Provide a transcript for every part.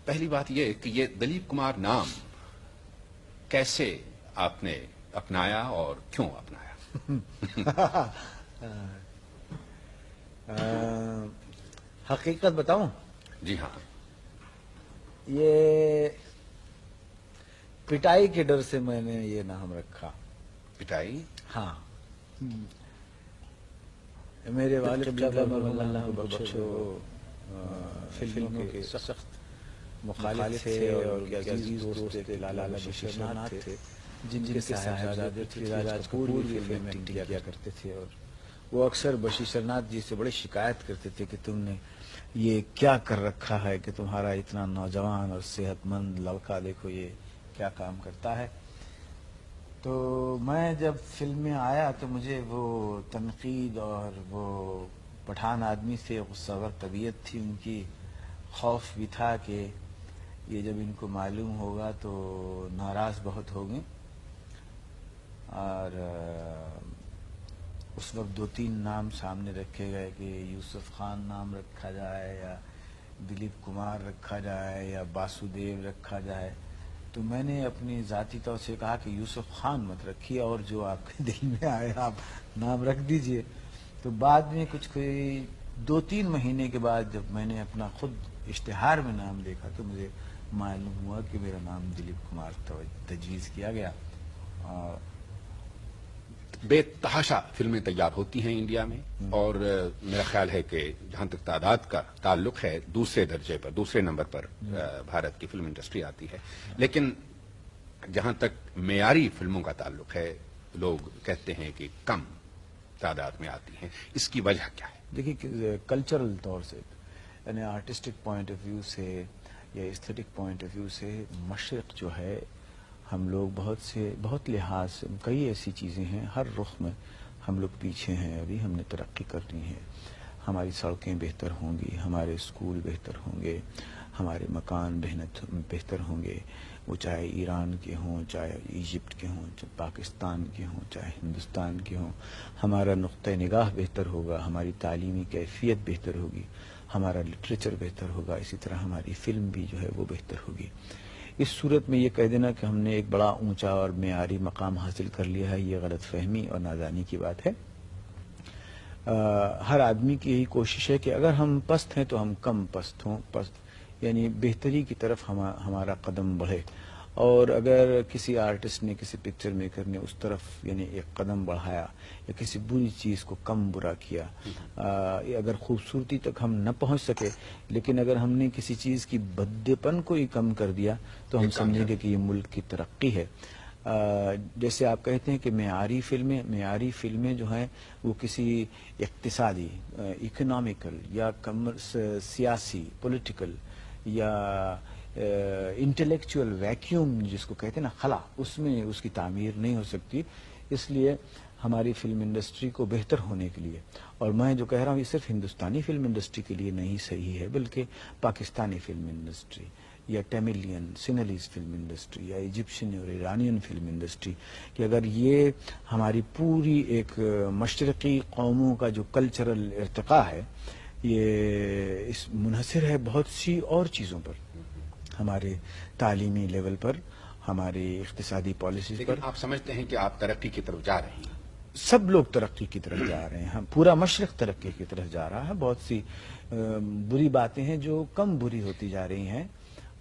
پہلی بات یہ کہ یہ دلیپ کمار نام کیسے آپ نے اپنایا اور کیوں اپنایا؟ حقیقت بتاؤں؟ جی ہاں. یہ پٹائی کے ڈر سے میں نے یہ نام رکھا. پٹائی؟ ہاں. میرے والد قبلہ مرحوم اللہ کو بخشے وہ فلموں کے سخت مخالف تھے اور ان کے عزیز دوست تھے لالا بشیر شرنات تھے جن کے صاحبزادے پرتھوی کپور بھی فلم میں ایکٹنگ کیا کرتے تھے اور وہ اکثر بشیر شرنات جی سے بڑی شکایت کرتے تھے کہ تم نے یہ کیا کر رکھا ہے کہ تمہارا اتنا نوجوان اور صحت مند لڑکا دیکھو یہ کیا کام کرتا ہے. تو میں جب فلم میں آیا تو مجھے وہ تنقید اور وہ پٹھان آدمی سے غصہ ور طبیعت تھی ان کی. خوف بھی تھا کہ یہ جب ان کو معلوم ہوگا تو ناراض بہت ہوگے. اور اس وقت 2-3 نام سامنے رکھے گئے کہ یوسف خان نام رکھا جائے یا دلیپ کمار رکھا جائے یا باسودیو رکھا جائے. تو میں نے اپنی ذاتی طور سے کہا کہ یوسف خان مت رکھیے اور جو آپ کے دل میں آئے آپ نام رکھ دیجئے. تو بعد میں کچھ کوئی 2-3 مہینے کے بعد جب میں نے اپنا خود اشتہار میں نام دیکھا تو مجھے معلوم ہوا کہ میرا نام دلیپ کمار تجویز کیا گیا. بے تحاشا فلمیں تیار ہوتی ہیں انڈیا میں اور میرا خیال ہے کہ جہاں تک تعداد کا تعلق ہے دوسرے درجے پر دوسرے نمبر پر بھارت کی فلم انڈسٹری آتی ہے. لیکن جہاں تک معیاری فلموں کا تعلق ہے لوگ کہتے ہیں کہ کم تعداد میں آتی ہیں. اس کی وجہ کیا ہے؟ دیکھیے کلچرل طور سے یعنی آرٹسٹک پوائنٹ آف ویو سے یا ایستھیٹک پوائنٹ آف ویو سے مشرق جو ہے ہم لوگ بہت لحاظ سے کئی ایسی چیزیں ہیں ہر رخ میں ہم لوگ پیچھے ہیں. ابھی ہم نے ترقی کرنی ہے. ہماری سڑکیں بہتر ہوں گی, ہمارے اسکول بہتر ہوں گے, ہمارے مکان بہتر ہوں گے, وہ چاہے ایران کے ہوں, چاہے ایجپٹ کے ہوں, چاہے پاکستان کے ہوں, چاہے ہندوستان کے ہوں. ہمارا نقطہ نگاہ بہتر ہوگا, ہماری تعلیمی کیفیت بہتر ہوگی, ہمارا لٹریچر بہتر ہوگا, اسی طرح ہماری فلم بھی جو ہے وہ بہتر ہوگی. اس صورت میں یہ کہہ دینا کہ ہم نے ایک بڑا اونچا اور معیاری مقام حاصل کر لیا ہے یہ غلط فہمی اور نادانی کی بات ہے. ہر آدمی کی یہی کوشش ہے کہ اگر ہم پست ہیں تو ہم کم پست ہوں, یعنی بہتری کی طرف ہمارا قدم بڑھے. اور اگر کسی آرٹسٹ نے کسی پکچر میکر نے اس طرف یعنی ایک قدم بڑھایا یا کسی بری چیز کو کم برا کیا, اگر خوبصورتی تک ہم نہ پہنچ سکے لیکن اگر ہم نے کسی چیز کی بدے پن کو ہی کم کر دیا تو ہم سمجھیں گے کہ یہ ملک کی ترقی ہے. جیسے آپ کہتے ہیں کہ معیاری فلمیں جو ہیں وہ کسی اقتصادی اکنامیکل یا سیاسی پولیٹیکل یا انٹلیکچوئل ویکیوم جس کو کہتے ہیں نا خلا, اس میں اس کی تعمیر نہیں ہو سکتی. اس لیے ہماری فلم انڈسٹری کو بہتر ہونے کے لیے, اور میں جو کہہ رہا ہوں یہ صرف ہندوستانی فلم انڈسٹری کے لیے نہیں صحیح ہے بلکہ پاکستانی فلم انڈسٹری یا ٹیملین سینلیز فلم انڈسٹری یا ایجپشین اور ایرانین فلم انڈسٹری, کہ اگر یہ ہماری پوری ایک مشرقی قوموں کا جو کلچرل ارتقاء ہے یہ اس منحصر ہے بہت سی اور چیزوں پر, ہمارے تعلیمی لیول پر, ہماری اقتصادی پالیسیز پر. آپ سمجھتے ہیں کہ آپ ترقی کی طرف جا رہے ہیں؟ سب لوگ ترقی کی طرف جا رہے ہیں, ہم پورا مشرق ترقی کی طرف جا رہا ہے. بہت سی بری باتیں ہیں جو کم بری ہوتی جا رہی ہیں.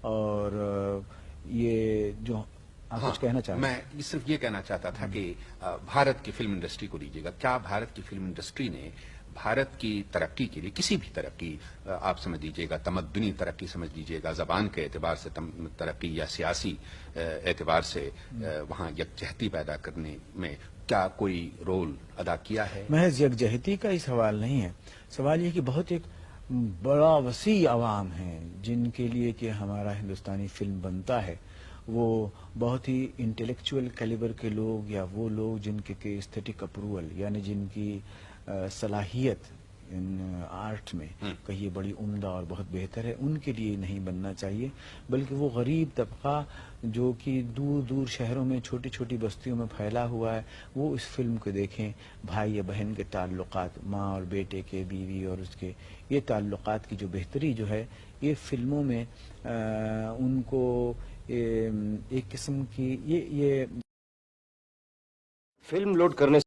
اور یہ جو آپ کچھ کہنا چاہتے ہیں, میں صرف یہ کہنا چاہتا تھا کہ بھارت کی فلم انڈسٹری کو لیجیے گا, کیا بھارت کی فلم انڈسٹری نے بھارت کی ترقی کے لیے کسی بھی ترقی آپ سمجھ لیجیے گا, تمدنی ترقی سمجھ لیجیے گا, زبان کے اعتبار سے ترقی یا سیاسی اعتبار سے وہاں یکجہتی پیدا کرنے میں کیا کوئی رول ادا کیا ہے؟ محض یکجہتی کا ہی سوال نہیں ہے. سوال یہ کہ بہت ایک بڑا وسیع عوام ہے جن کے لیے کہ ہمارا ہندوستانی فلم بنتا ہے, وہ بہت ہی انٹلیکچوئل کیلیبر کے لوگ یا وہ لوگ جن کے ایستھیٹک اپروول یعنی جن کی صلاحیت آرٹ میں کہ یہ بڑی عمدہ اور بہت بہتر ہے، ان کے لیے نہیں بننا چاہیے، بلکہ وہ غریب طبقہ جو کہ دور دور شہروں میں چھوٹی چھوٹی بستیوں میں پھیلا ہوا ہے، وہ اس فلم کو دیکھیں. بھائی یا بہن کے تعلقات، ماں اور بیٹے کے، بیوی اور اس کے، یہ تعلقات کی جو بہتری جو ہے یہ فلموں میں ان کو ایک قسم کی یہ فلم لوڈ کرنے